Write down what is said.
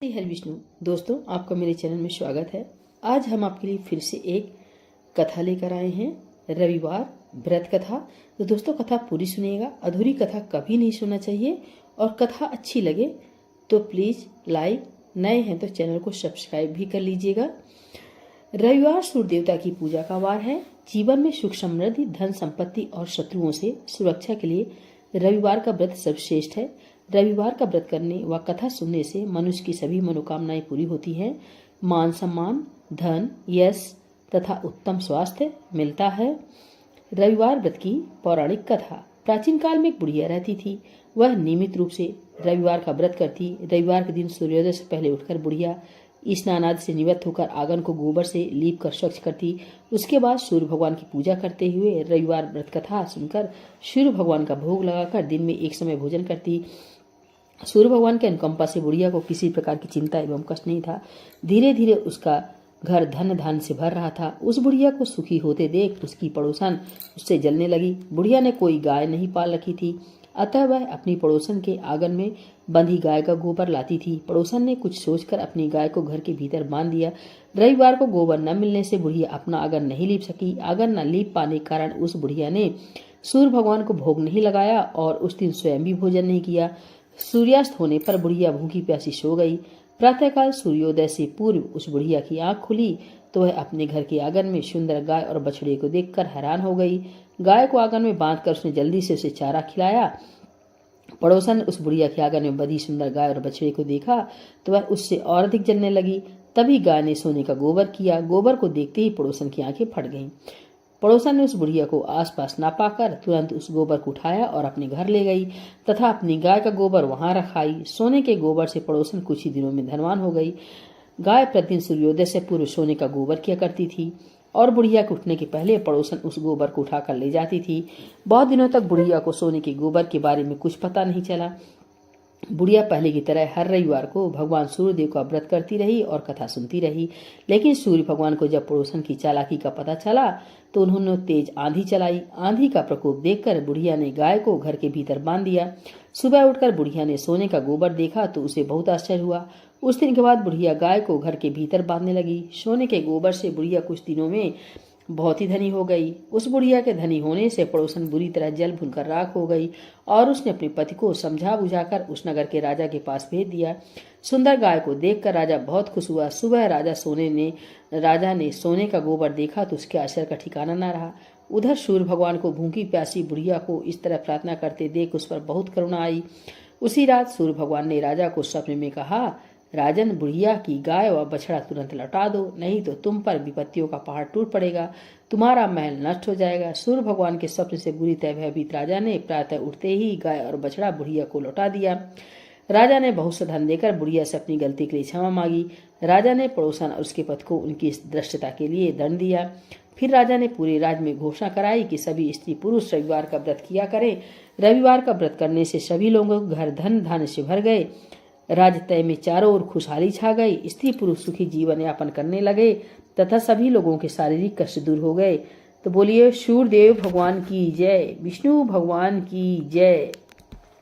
हरे विष्णु दोस्तों, आपका मेरे चैनल में स्वागत है। आज हम आपके लिए फिर से एक कथा लेकर आए हैं, रविवार व्रत कथा। तो दोस्तों, कथा पूरी सुनिएगा, अधूरी कथा कभी नहीं सुनना चाहिए। और कथा अच्छी लगे तो प्लीज लाइक, नए हैं तो चैनल को सब्सक्राइब भी कर लीजिएगा। रविवार सूर्य देवता की पूजा का वार है। जीवन में सुख समृद्धि, धन संपत्ति और शत्रुओं से सुरक्षा के लिए रविवार का व्रत सर्वश्रेष्ठ है। रविवार का व्रत करने व कथा सुनने से मनुष्य की सभी मनोकामनाएं पूरी होती हैं। मान सम्मान, धन, यश तथा उत्तम स्वास्थ्य मिलता है। रविवार व्रत की पौराणिक कथा। प्राचीन काल में एक बुढ़िया रहती थी। वह नियमित रूप से रविवार का व्रत करती। रविवार के दिन सूर्योदय से पहले उठकर बुढ़िया स्नान आदि से निवृत्त होकर आंगन को गोबर से लीप कर स्वच्छ करती। उसके बाद सूर्य भगवान की पूजा करते हुए रविवार व्रत कथा सुनकर सूर्य भगवान का भोग लगाकर दिन में एक समय भोजन करती। सूर्य भगवान के अनुकंपा से बुढ़िया को किसी प्रकार की चिंता एवं कष्ट नहीं था। धीरे धीरे उसका घर धन धान से भर रहा था। उस बुढ़िया को सुखी होते देख उसकी पड़ोसन उससे जलने लगी। बुढ़िया ने कोई गाय नहीं पाल रखी थी, अतः वह अपनी पड़ोसन के आंगन में बंधी गाय का गोबर लाती थी। पड़ोसन ने कुछ सोचकर अपनी गाय को घर के भीतर बांध दिया। रविवार को गोबर न मिलने से बुढ़िया अपना आंगन नहीं लीप सकी। आंगन न लीप पाने के कारण उस बुढ़िया ने सूर्य भगवान को भोग नहीं लगाया और उस दिन स्वयं भी भोजन नहीं किया। सूर्यास्त होने पर बुढ़िया भूखी प्यासी सो गई। प्रातःकाल सूर्योदय से पूर्व उस बुढ़िया की आंख खुली तो वह अपने घर के आंगन में सुंदर गाय और बछड़े को देखकर हैरान हो गई। गाय को आंगन में बांधकर उसने जल्दी से उसे चारा खिलाया। पड़ोसन उस बुढ़िया के आंगन में बंधी सुंदर गाय और बछड़े को देखा तो वह उससे और अधिक जलने लगी। तभी गाय ने सोने का गोबर किया। गोबर को देखते ही पड़ोसन की आंखें फट गईं। पड़ोसन ने उस बुढ़िया को आसपास ना पाकर तुरंत उस गोबर को उठाया और अपने घर ले गई तथा अपनी गाय का गोबर वहां रखाई। सोने के गोबर से पड़ोसन कुछ ही दिनों में धनवान हो गई। गाय प्रतिदिन सूर्योदय से पूर्व सोने का गोबर किया करती थी और बुढ़िया के उठने के पहले पड़ोसन उस गोबर को उठाकर ले जाती थी। बहुत दिनों तक बुढ़िया को सोने के गोबर के बारे में कुछ पता नहीं चला। बुढ़िया पहले की तरह हर रविवार को भगवान सूर्यदेव का व्रत करती रही और कथा सुनती रही। लेकिन सूर्य भगवान को जब पड़ोसन की चालाकी का पता चला तो उन्होंने तेज आंधी चलाई। आंधी का प्रकोप देखकर बुढ़िया ने गाय को घर के भीतर बांध दिया। सुबह उठकर बुढ़िया ने सोने का गोबर देखा तो उसे बहुत आश्चर्य हुआ। उस दिन के बाद बुढ़िया गाय को घर के भीतर बांधने लगी। सोने के गोबर से बुढ़िया कुछ दिनों में बहुत ही धनी हो गई। उस बुढ़िया के धनी होने से पड़ोसन बुरी तरह जल भूनकर राख हो गई और उसने अपने पति को समझा बुझाकर उस नगर के राजा के पास भेज दिया। सुंदर गाय को देखकर राजा बहुत खुश हुआ। सुबह राजा ने सोने का गोबर देखा तो उसके आश्चर्य का ठिकाना न रहा। उधर सूर्य भगवान को भूखी प्यासी बुढ़िया को इस तरह प्रार्थना करते देख उस पर बहुत करुणा आई। उसी रात सूर्य भगवान ने राजा को स्वप्न में कहा, राजन, बुढ़िया की गाय व बछड़ा तुरंत लौटा दो, नहीं तो तुम पर विपत्तियों का पहाड़ टूट पड़ेगा, तुम्हारा महल नष्ट हो जाएगा। सूर्य भगवान के स्वप्न से बुरी तरह भयभीत राजा ने प्रातः उठते ही गाय और बछड़ा बुढ़िया को लौटा दिया। राजा ने बहुत सा धन देकर बुढ़िया से अपनी गलती के लिए क्षमा मांगी। राजा ने पड़ोसन और उसके पति को उनकी इस दृष्टता के लिए दंड दिया। फिर राजा ने पूरे राज्य में घोषणा कराई कि सभी स्त्री पुरुष रविवार का व्रत किया करें। रविवार का व्रत करने से सभी लोगों के घर धन धान्य से भर गए। राजतय में चारों ओर खुशहाली छा गई। स्त्री पुरुष सुखी जीवन यापन करने लगे तथा सभी लोगों के शारीरिक कष्ट दूर हो गए। तो बोलिए सूर्यदेव भगवान की जय, विष्णु भगवान की जय।